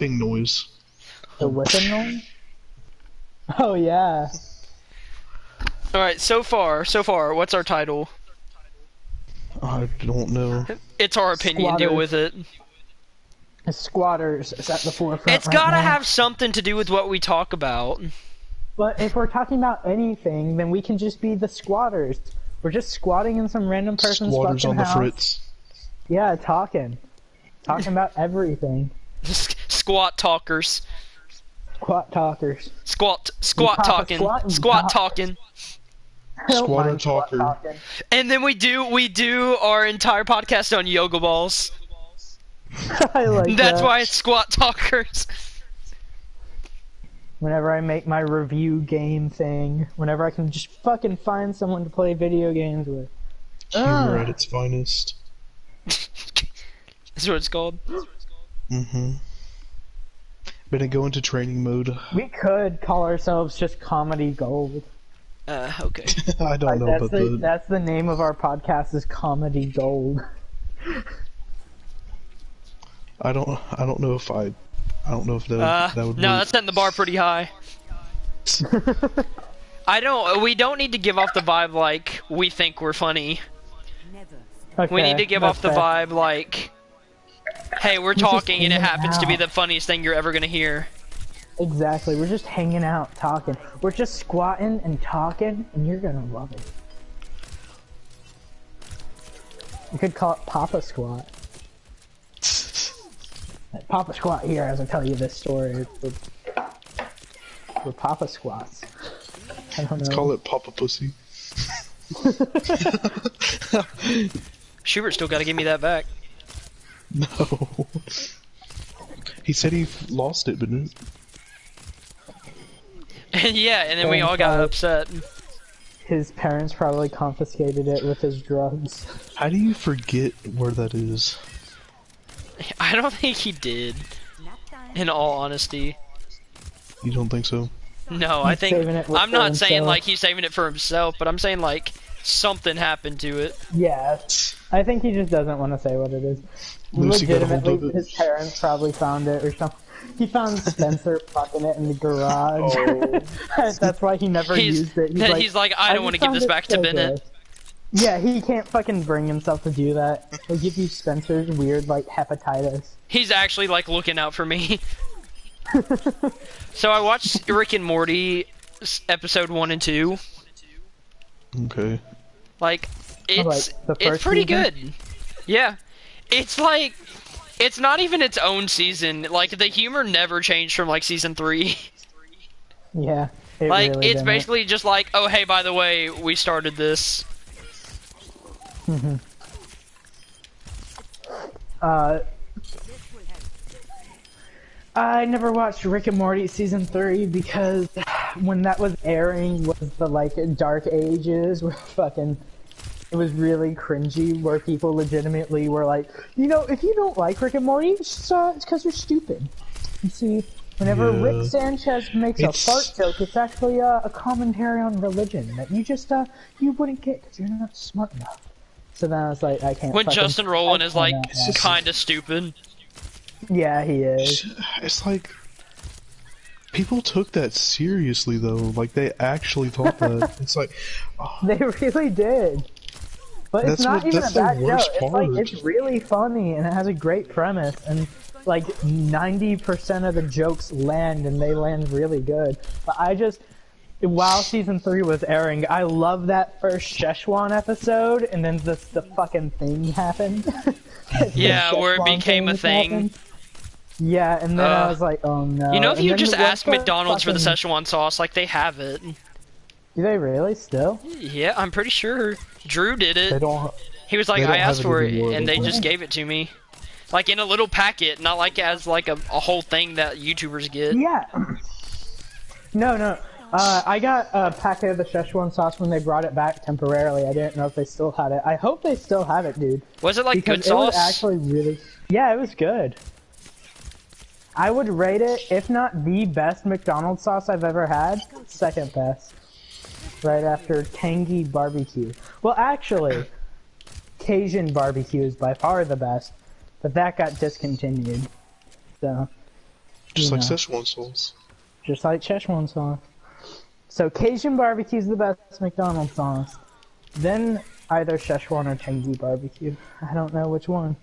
Thing noise. The whipping noise? Oh yeah. Alright, so far, what's our title? I don't know. It's our opinion, deal with it. Squatters is at the forefront. It's gotta have something to do with what we talk about. But if we're talking about anything, then we can just be the squatters. We're just squatting in some random person's Squatters fucking on the house. fritz. Yeah, talking about everything. Squat talkers. Squat talkers. Squat pop a talking. squat and Squat talk. talking. I don't Squatter mind squat talker. talking. And then we do our entire podcast on yoga balls. I like That's that. why it's squat talkers. Whenever I make my review game thing, whenever I can just fucking find someone to play video games with. Humor at its finest. That's what it's called. Mm-hmm. Better go into training mode. We could call ourselves just Comedy Gold. Okay. I don't know about that. That's the name of our podcast is Comedy Gold. I don't know if that would no, work. that's setting the bar pretty high. We don't need to give off the vibe like we think we're funny. Okay, We need to give that's off the fair. vibe like, hey, we're just talking and it hanging happens to be out. the funniest thing you're ever gonna hear. Exactly, we're just hanging out, talking. We're just squatting and talking, and you're gonna love it. You could call it Papa Squat. Papa Squat here as I tell you this story. We're Papa Squats. I don't know. Let's call it Papa Pussy. Schubert still gotta give me that back. No. He said he lost it, but Yeah, and then we all got upset. His parents probably confiscated it with his drugs. how do you forget where that is? I don't think he did. In all honesty. You don't think so? No, I think saving it I'm for not saying himself. like he's saving it for himself, but I'm saying like something happened to it. Yeah, I think he just doesn't want to say what it is. Lucy got a hold of Legitimately, it. his parents probably found it or something. He found Spencer fucking it in the garage. Oh. That's why he never used it. He's like, I don't want to give this back to Bennett. Yeah, he can't fucking bring himself to do that. He'll give you Spencer's weird, like, hepatitis. He's actually like looking out for me. So I watched Rick and Morty episode 1 and 2. Okay. Like, it's the first pretty season? good. Yeah. It's like, it's not even its own season. Like, the humor never changed from like season 3. Yeah, it Like, really it's didn't. basically just like, oh hey, by the way, we started this. I never watched Rick and Morty season 3 because when that was airing was the like dark ages where fucking it was really cringy where people legitimately were like, you know, if you don't like Rick and Morty, it's because you're stupid. You see, whenever Yeah. Rick Sanchez makes a fart joke, it's actually a commentary on religion that you just you wouldn't get because you're not smart enough. So then I was like, I can't. When fucking- Justin Roiland I is like cannot. kinda stupid. Yeah, he is. It's like people took that seriously though. Like they actually thought that. It's like They really did. But it's That's not what- even that's a the bad joke. worst It's like part. it's really funny and it has a great premise and like 90% of the jokes land and they land really good. But I just while season 3 was airing, I love that first Szechuan episode and then the fucking thing happened. The Yeah, where it Szechuan became a thing. happened. Yeah, and then I was like, oh no. You know, if And you then just once ask the McDonald's for the fucking- Szechuan sauce, like they have it. Do they really still? Yeah, I'm pretty sure. Drew did they it. don't. He was like, they don't I asked have it for it, anymore, and they don't just they? gave it to me. Like in a little packet, not like as like a whole thing that YouTubers get. Yeah. No. I got a packet of the Szechuan sauce when they brought it back temporarily. I didn't know if they still had it. I hope they still have it, dude. Was it like Because good it was sauce? actually really... Yeah, it was good. I would rate it, if not the best McDonald's sauce I've ever had, second best. Right after Tangy Barbecue. Well, actually, Cajun Barbecue is by far the best, but that got discontinued. So, Just You like know. Szechuan sauce. Just like Szechuan sauce. So Cajun barbecue is the best McDonald's sauce. Then either Szechuan or Tangy barbecue. I don't know which one.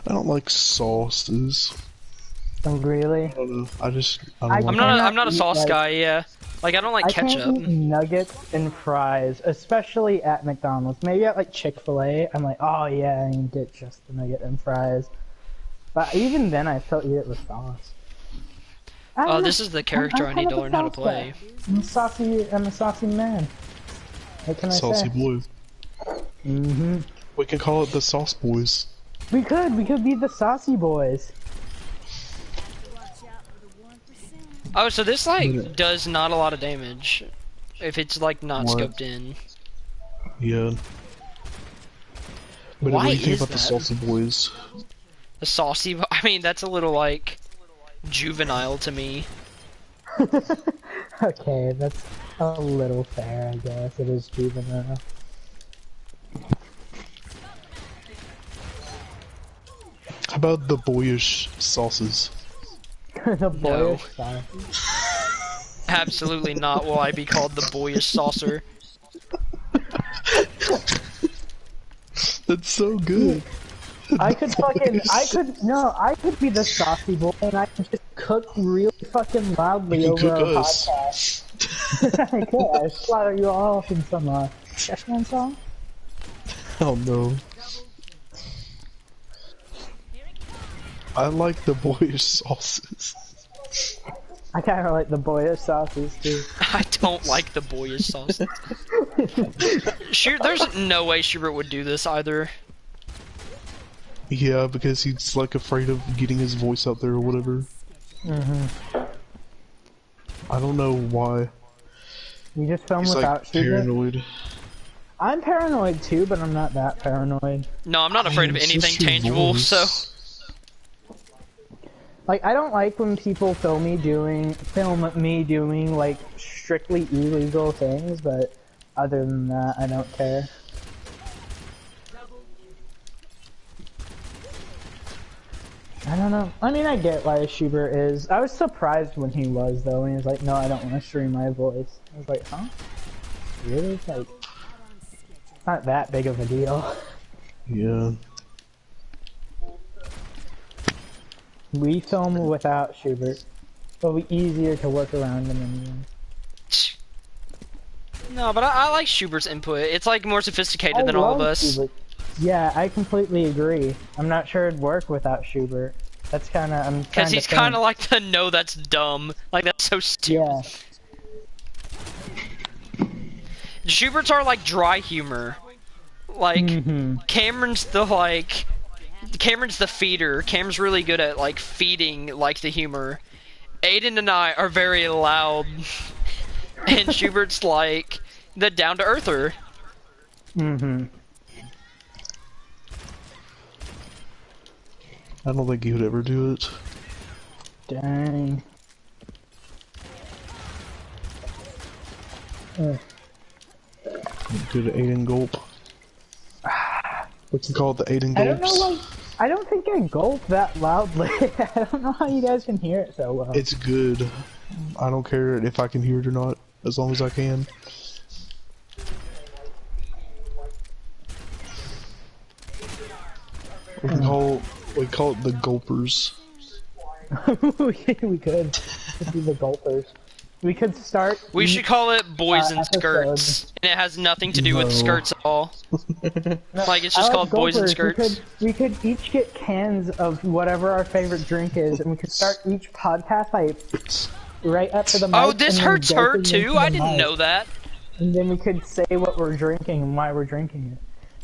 I don't like sauces. Oh, really? I don't know. I don't I like I'm not a eat, sauce like- guy. Yeah, like I don't like I ketchup. can't eat nuggets and fries, especially at McDonald's. Maybe at like Chick-fil-A, I'm like, oh yeah, I can get just the nugget and fries. But even then, I still eat it with sauce. I don't Oh, know. this is the character I'm I need kind to of a learn how to sauce play. guy. I'm a saucy man. What can I Saucy say? boy. Mm-hmm. We can call it the Sauce Boys. We could be the saucy boys. Oh, so this like does not a lot of damage if it's like not What? scoped in. Yeah. But Why what do you think is about the that? Saucy Boys? The saucy. I mean, that's a little like juvenile to me. Okay, that's a little fair, I guess. It is juvenile. How about the boyish sauces? The boyish sauce. Absolutely not will I be called the boyish saucer. That's so good. I could be the saucy boy and I could just cook really fucking loudly You over can our cook us. podcast. I could. I slaughter you all off in some Szechuan sauce. Oh no. I like the boyish sauces. I kinda like the boyish sauces too. I don't like the boyish sauce. There's no way Schubert would do this either. Yeah, because he's like afraid of getting his voice out there or whatever. I don't know why. We just film He's without like Schubert. paranoid. I'm paranoid too, but I'm not that paranoid. No, I'm not afraid of Man, it's anything just your tangible, voice. so. Like, I don't like when people film me doing like strictly illegal things, but other than that, I don't care. I don't know. I mean, I get why Schubert is. I was surprised when he was, though, and he was like, no, I don't want to stream my voice. I was like, huh? Really? It's like, it's not that big of a deal. Yeah. We film without Schubert. It'll be easier to work around him anyway. No, but I like Schubert's input. It's like more sophisticated I than all of love us. Schubert. Yeah, I completely agree. I'm not sure it'd work without Schubert. That's kind of, I'm Because he's kind of like the no, that's dumb. Like, that's so stupid. Yeah. Schubert's are like dry humor. Like, Cameron's the feeder. Cameron's really good at like feeding like the humor. Aiden and I are very loud. And Schubert's like the down-to-earther. I don't think he would ever do it. Dang. Good Aiden gulp. We can call it the Aiden I don't gulps. know, like, I don't think I gulp that loudly. I don't know how you guys can hear it so well. It's good. I don't care if I can hear it or not, as long as I can. We call it the gulpers. We could. Could be the gulpers. We could start. We should call it Boys in episodes. Skirts. And it has nothing to do with No. skirts at all. Like, it's I just like called Boys in gulpers. Skirts. We could each get cans of whatever our favorite drink is, and we could start each podcast by right up to the mic. Oh, this and then hurts her gulping into too? the I didn't mic. know that. And then we could say what we're drinking and why we're drinking it.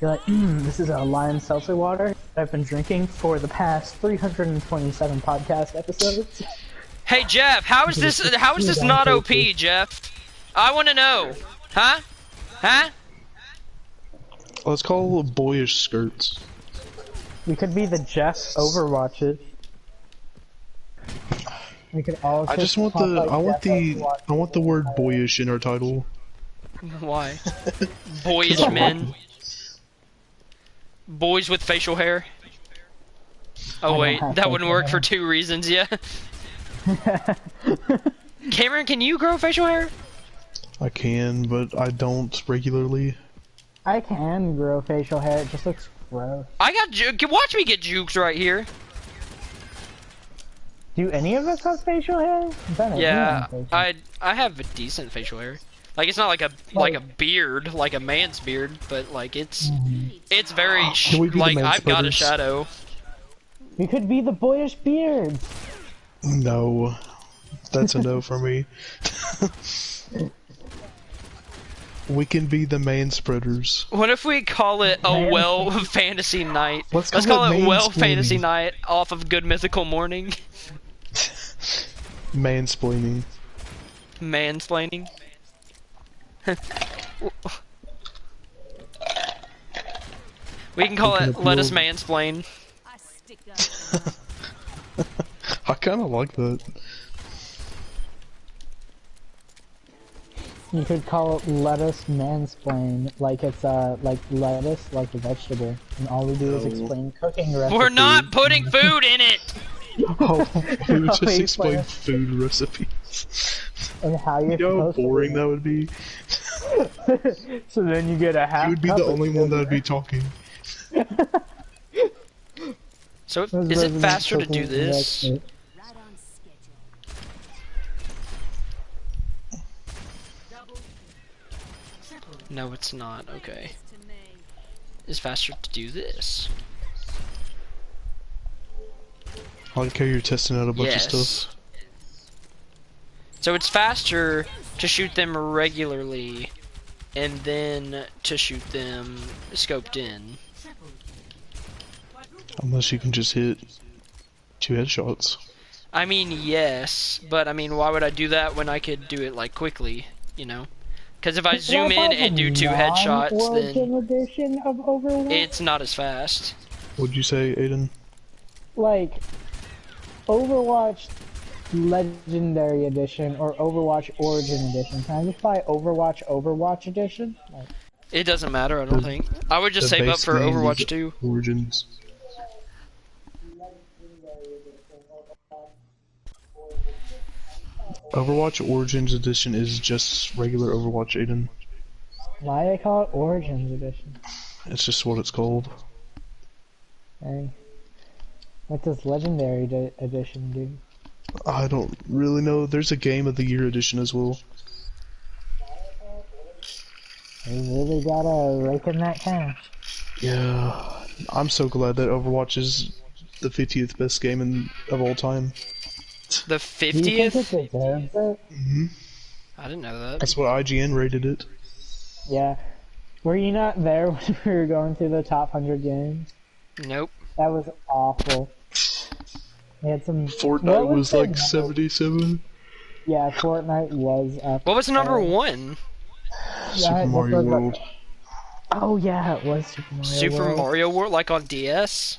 You're like, this is a lime seltzer water that I've been drinking for the past 327 podcast episodes. Hey Jeff, how is this not OP, Jeff? I want to know. Huh? Huh? Let's call it boyish skirts. We could be the Jeff Overwatches. We could all. I just want I want the word boyish in our title. Why? Boyish men. Boys with facial hair. Oh don't wait, have that wouldn't facial work for hair. 2 reasons, yeah. Cameron, can you grow facial hair? I can, but I don't regularly. I can grow facial hair, it just looks gross. I got watch me get jukes right here. Do any of us have facial hair? Ben, Yeah, you have facial. I have a decent facial hair. Like it's not like a beard, like a man's beard, but like it's very Can we be the like man I've got a spreaders? shadow. We could be the boyish beards. No. That's a no for me. We can be the man spreaders. What if we call it a Man- well fantasy night? Let's Let's call call it it well mansplaining. fantasy night off of Good Mythical Morning. Mansplaining. Mansplaining. We can call We can it Let Us appeal- Mansplain. I stick up. I kinda like that. You could call it lettuce mansplain, like it's like lettuce, like a vegetable, and all we do is No. explain cooking recipes. We're not putting food in it! Oh, we No, just wait, explain what? food recipes. And how you're You know how supposed to boring do that would be? it. So then you get a half. You would be cup the of only one that would sugar. be talking. So Those is it resident faster to cooking do this? expert. Right on schedule. No, it's not. Okay. To me. It's faster to do this. I like how you're testing out a bunch of Yes. stuff. So it's faster to shoot them regularly, and then to shoot them scoped in. Unless you can just hit 2 headshots. I mean, yes, but I mean, why would I do that when I could do it like quickly, you know? Because if I zoom in and do 2 headshots, then Non-Origin edition of Overwatch. it's not as fast. What'd you say, Aiden? Like Overwatch Legendary Edition or Overwatch Origin Edition. Can I just buy Overwatch Edition? Like, It doesn't matter, I don't think. I would just The save up base for game Overwatch is 2. Origins. Overwatch Origins Edition is just regular Overwatch, Aiden. why they call it Origins Edition? It's just what it's called. Hey, what does Legendary Edition do? I don't really know. There's a Game of the Year edition as well. They really gotta rake in that cash. Yeah, I'm so glad that Overwatch is the 50th best game of all time. The Do you think it 50th? deserves it? hmm I didn't know that. That's what IGN rated it. Yeah. Were you not there when we were going through the top 100 games? Nope. That was awful. We had some. Fortnite what was the like number? 77. Yeah, Fortnite was up. What was number there. 1? Super this Mario was, like, World. Oh yeah, it was Super Mario Super World. Mario World, like on DS?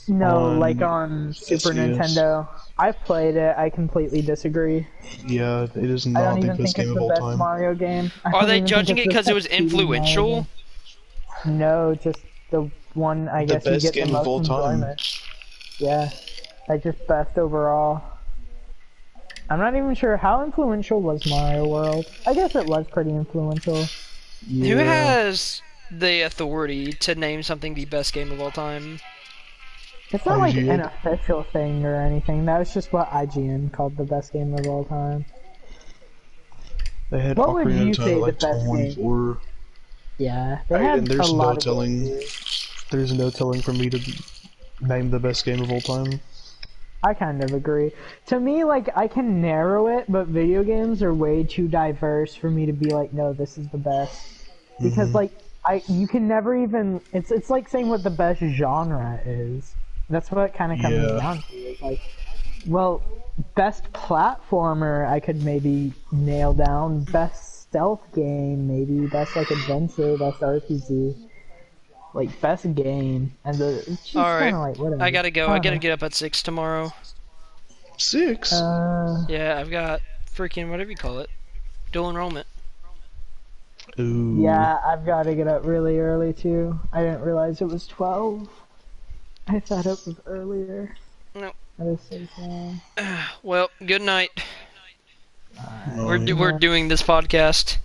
No, on like on Super SNES. Nintendo. I've played it. I completely disagree. Yeah, it is I not don't the even best think game it's of the all best time. Mario game. I Are don't they even think judging it's it the because it was best 2D Mario influential? game. No, just the one I The guess you best get game the of most all time. enjoyment. Yeah, like just best overall. I'm not even sure how influential was Mario World. I guess it was pretty influential. Yeah. Who has the authority to name something the best game of all time? It's not like IGN. an official thing or anything. That was just what IGN called the best game of all time. They had What would Ocarina you of say Time the like best 24. Yeah, they Right, had and a there's lot no of telling. games. There's no telling for me to name the best game of all time. I kind of agree. To me, like, I can narrow it, but video games are way too diverse for me to be like, no, this is the best. Because, Mhm. like, you can never even, it's like saying what the best genre is. That's what it kind of comes Yeah. down to. It's like, well, best platformer, I could maybe nail down. Best stealth game, maybe. Best, like, adventure, best RPG. Like, best game. And it's just Alright, kind of like, whatever. I gotta go. I don't gotta know. get up at 6 tomorrow. 6? Yeah, I've got freaking whatever you call it. Dual enrollment. Ooh. Yeah, I've got to get up really early too. I didn't realize it was 12. I thought it was earlier. No. That is so sad. Well, good night. Oh, We're doing this podcast.